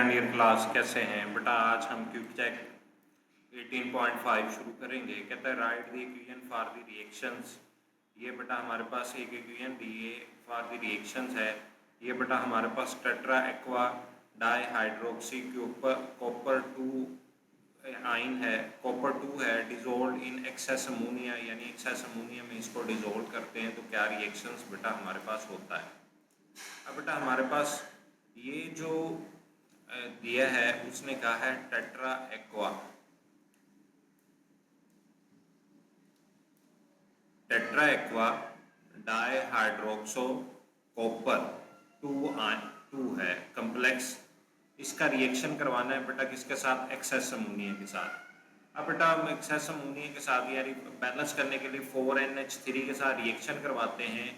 Second year class कैसे हैं बेटा। आज हम क्यूब चेक 18.5 शुरू करेंगे। कहता है right the equation for the reactions. ये बेटा हमारे पास एक इक्वेशन दी है फॉर द रिएक्शंस है। ये बेटा हमारे पास tetra aqua di hydroxy copper 2 ion है, कॉपर 2 है, डिजोल्व इन एक्सेस अमोनिया, यानी एक्सेस अमोनिया में इसको डिजोल्व करते हैं तो क्या रिएक्शंस बेटा हमारे पास होता है। अब बेटा हमारे पास ये जो दिया है उसने कहा है tetra aqua, tetra aqua di hydroxo copper 2 है कम्प्लेक्स। इसका रिएक्शन करवाना है बेटा किसके साथ, एक्सेस अमोनिया के साथ। अब बेटा हम एक्सेस अमोनिया के साथ यानी बैलेंस करने के लिए 4NH3 के साथ रिएक्शन करवाते हैं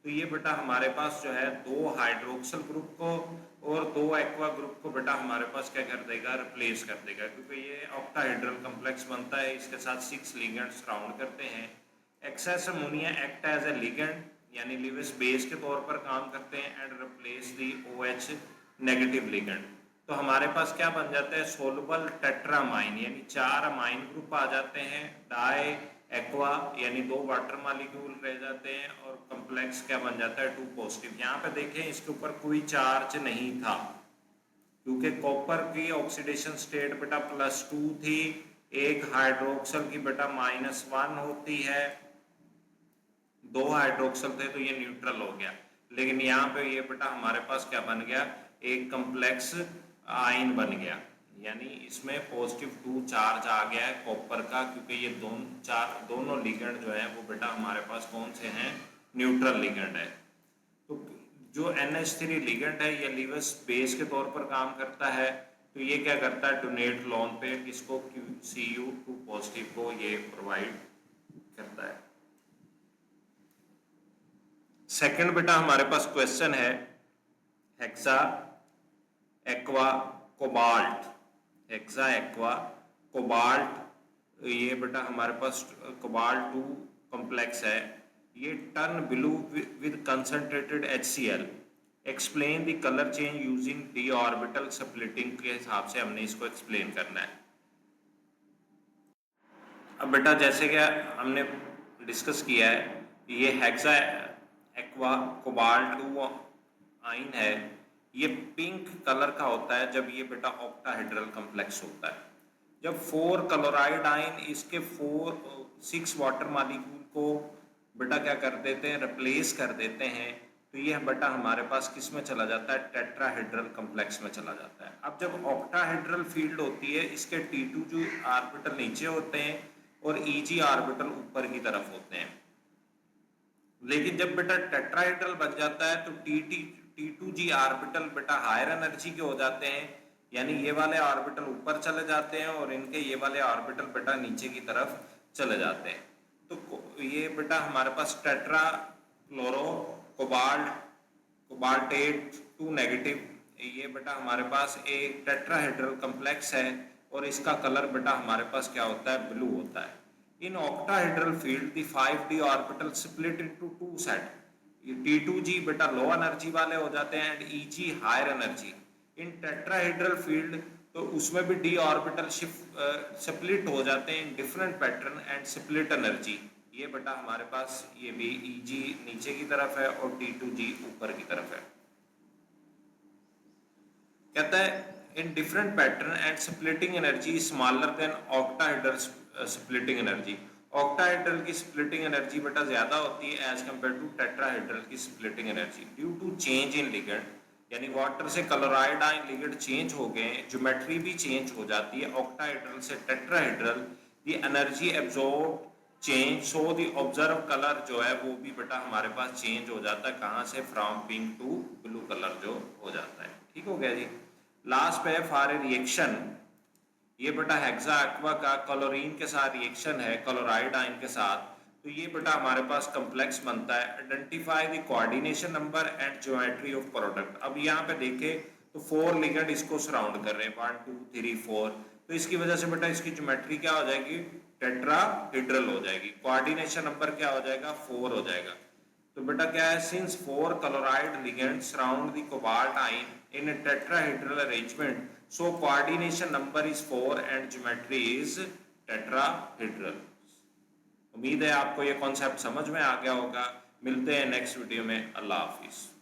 तो ये बेटा हमारे पास जो है 2 हाइड्रोक्सल ग्रुप को और 2 एक्वा ग्रुप को बेटा हमारे पास क्या कर देगा, रिप्लेस कर देगा, क्योंकि ये ऑक्टाहेड्रल कम्प्लेक्स बनता है। इसके साथ 6 लिगेंड सराउंड करते हैं। Excess ammonia act as a ligand यानी लिविस बेस के तौर पर काम करते हैं and replace the OH negative ligand. तो हमारे पास क्या बन जाता है, सोलबल टेट्रामाइन यानी 4 अमाइन ग्रुप आ जाते हैं। डाई एक्वा यानी 2 वाटर मॉलिक्यूल रह जाते हैं और कम्प्लेक्स क्या बन जाता है, 2 पॉजिटिव। यहाँ पे देखें इसके ऊपर कोई चार्ज नहीं था क्योंकि कॉपर की ऑक्सीडेशन स्टेट बेटा +2 थी, एक हाइड्रोक्सल की बेटा -1 होती है, 2 हाइड्रोक्सल थे तो ये न्यूट्रल हो गया। लेकिन यहाँ पे ये बेटा हमारे पास क्या बन गया, एक कम्प्लेक्स आयन बन गया, यानी इसमें +2 चार्ज आ गया है कॉपर का, क्योंकि ये दोनों लिगेंड जो है वो बेटा हमारे पास कौन से हैं, न्यूट्रल लिगेंड है। तो जो NH3 लिगेंड है ये लिविस बेस के तौर पर काम करता है, तो ये क्या करता है, डोनेट लोन पे किसको, Cu2 पॉजिटिव को ये प्रोवाइड करता है। सेकंड बेटा हमारे पास क्वेश्चन है hexa aqua cobalt, hexa aqua cobalt. ये बेटा हमारे पास कोबाल्ट 2 कॉम्प्लेक्स है। ये turn blue with concentrated HCl। Explain the colour change using d orbital splitting के हिसाब से हमने इसको एक्सप्लेन करना है। अब बेटा जैसे कि हमने डिस्कस किया है, ये हेक्सा एक्वा कोबाल्ट 2 आइन है, ये पिंक कलर का होता है जब ये बेटा ऑक्टाहेड्रल कम्प्लेक्स होता है। जब 4 क्लोराइड आइन इसके 6 वाटर मॉलिक्यूल को बेटा क्या कर देते हैं, रिप्लेस कर देते हैं, तो ये बेटा हमारे पास किस में चला जाता है, टेट्राहेड्रल कम्प्लेक्स में चला जाता है। अब जब ऑक्टाहेड्रल फील्ड होती है इसके T2 जो ऑर्बिटल नीचे होते हैं और EG ऑर्बिटल ऊपर की तरफ होते हैं। लेकिन जब बेटा टेट्राहेड्रल बन जाता है तो T2G ऑर्बिटल बेटा हायर एनर्जी के हो जाते हैं, यानी ये वाले ऑर्बिटल ऊपर चले जाते हैं और इनके ये वाले ऑर्बिटल बेटा नीचे की तरफ चले जाते हैं। तो ये बेटा हमारे पास टेट्रा क्लोरो कोबाल्टेट 2 नेगेटिव, ये बेटा हमारे पास एक टेट्राहेड्रल कम्प्लेक्स है और इसका कलर बेटा हमारे पास क्या होता है, ब्लू होता है। In octahedral field, the 5d orbital split into 2 set. T2G बेटा लो एनर्जी वाले हो जाते हैं and EG higher energy. In tetrahedral field तो उसमें भी d ऑर्बिटल स्प्लिट हो जाते हैं in different pattern and split energy. ये बेटा हमारे पास ये भी EG नीचे की तरफ है और T2G ऊपर की तरफ है। कहता है in different pattern and splitting energy smaller than octahedral splitting energy. Octahedral की स्प्लिटिंग एनर्जी बेटा ज्यादा होती है एज कंपेयर टू टेट्राहेड्रल की splitting energy due to change in ligand, यानी वाटर से क्लोराइड आयन लिगेंड चेंज हो गए, ज्योमेट्री भी चेंज हो जाती है। ऑक्टाहेड्रल से tetrahedral the energy absorb change, so the observe colour जो है वो भी बेटा हमारे पास चेंज हो जाता है, कहाँ से, from pink to blue colour जो हो जाता है। ठीक हो गया जी। लास्ट पे फॉर ए रिएक्शन, ये बेटा हेक्सा एक्वा का क्लोरीन के साथ रिएक्शन है, क्लोराइड आयन के साथ, तो ये बेटा हमारे पास कम्प्लेक्स बनता है। Identify the coordination number and geometry of product. अब यहाँ पे देखें तो 4 लिगेंड इसको सराउंड कर रहे हैं, 1 2 3 4, तो इसकी वजह से बेटा इसकी ज्योमेट्री क्या हो जाएगी, टेट्राहेड्रल हो जाएगी। कोऑर्डिनेशन नंबर क्या हो जाएगा, 4 हो जाएगा। तो बेटा क्या है, since 4 chloride ligand surround the cobalt ion in a tetrahedral arrangement, so coordination number is 4 and geometry is tetrahedral. उम्मीद है आपको ये कॉन्सेप्ट समझ में आ गया होगा। मिलते हैं नेक्स्ट वीडियो में। अल्लाह हाफिज।